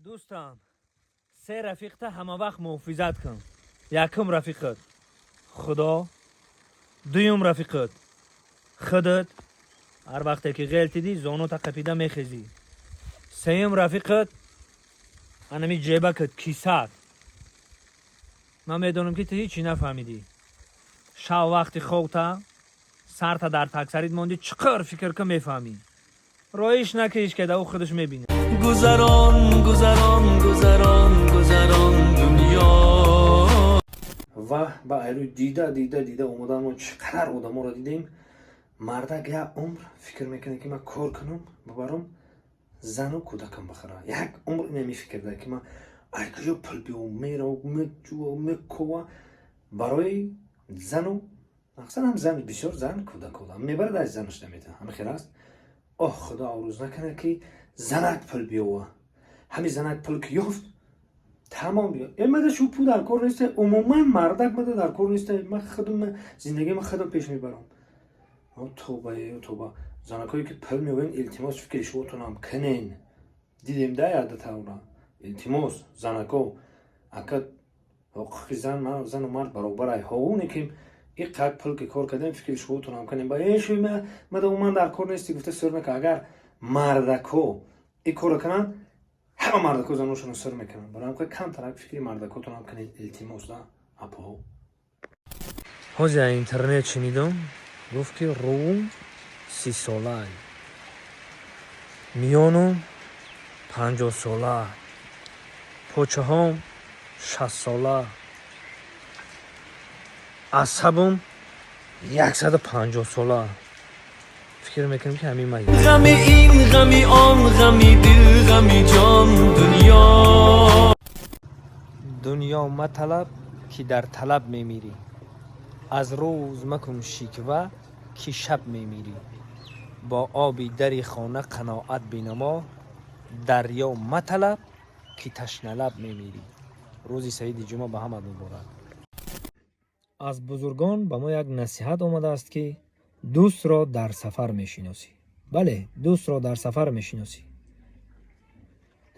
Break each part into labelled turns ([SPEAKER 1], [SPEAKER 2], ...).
[SPEAKER 1] دوستم سه رفیقت همه وقت محافظت کن. یکم رفیقت خدا، دویم رفیقت خودت، هر وقت که غلطی دی زانو تا قپیده میخیزی. سیم رفیقت انمی جیبکت کیسات. من میدونم که تو هیچی نفهمیدی. شب وقتی خوابتا سرتا در تکسرید موندی چقدر فکر که میفهمی. رایش نکیش که او خودش میبینه.
[SPEAKER 2] گذران گذران گذران گذران دنیا.
[SPEAKER 3] و با ایرو دیده اومدم و چقدر آدم را دیدیم. مردک یک عمر فکر میکنه که من کار کنم ببرم زن و کودکم بخره. یک عمر نمی فکر ده که من ای کجا پل بیام میرم میکوه برای زن و اصلا هم زن بسیار زن کودک آدم میبرد از زنش نمیده. همه خیر است. اوه خدا عروض نکنه که زنک پل بیوه. همین زنک پل که یافت تمام بیا. این مده شوپو در کار نیسته. عموما مردک مده در کار نیسته. من خودم زندگی من خودم پیش میبرم. توبه زنکایی که پل میوین التماس فکر شوتونم کنین. دیدیم ده عادت اونا. التماس زنکو اکد حقوق زن و مرد برابره. اونه که این قد پل که کار کردن فکر شوتونم کنین. با این شوی مده عموما در کار نیستی. گفته سر که اگر مردکو این کار کنن همه مردکو زنوشون سر میکنن. برای همکه کم ترک فکری مردکو تونم کنید التماس ده اپا.
[SPEAKER 1] حاضر اینترنت شنیدم گفت که روم 30 ساله میانم 50 ساله پوچه هم 60 ساله عصبم 150 ساله. فکر میکنم که همین من
[SPEAKER 2] غم این غمی آن غمی دل غمی جان
[SPEAKER 1] دنیا مطلب که در طلب میمیری. از روز مکن شکوه که شب میمیری. با آبی دری خانه قناعت بینما. دریا مطلب که تشنه لب میمیری. روزی سعید جمعه به همه مبارک. از بزرگان به ما یک نصیحت آمده است که دوست را در سفر میشناسی. بله، دوست را در سفر میشناسی.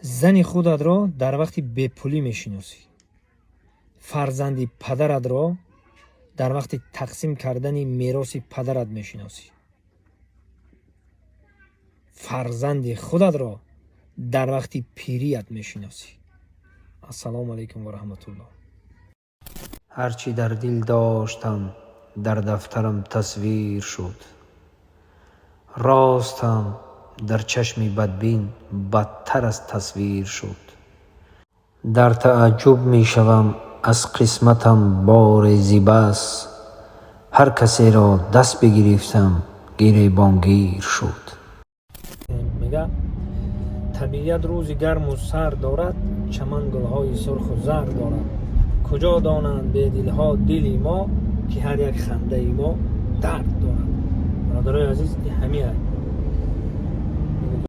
[SPEAKER 1] زن خودت را در وقت بپولی میشناسی. فرزند پدرت را در وقت تقسیم کردن میراث پدرت میشناسی. فرزند خودت را در وقت پیریت میشناسی. السلام علیکم و رحمت الله. هرچی در دل داشتم در دفترم تصویر شد. راستم در چشم بدبین بدتر از تصویر شد. در تعجب می شوم از قسمتم بار زیباست. هر کسی را دست بگرفتم گریبانگیر شد. میگه طبیعت روز گرم و سرد دارد. چمن گلهای سرخ و زرد دارد. کجا دانند به دلها دلی ما که هر یک خنده ما درد دارد. برادرای عزیز، همین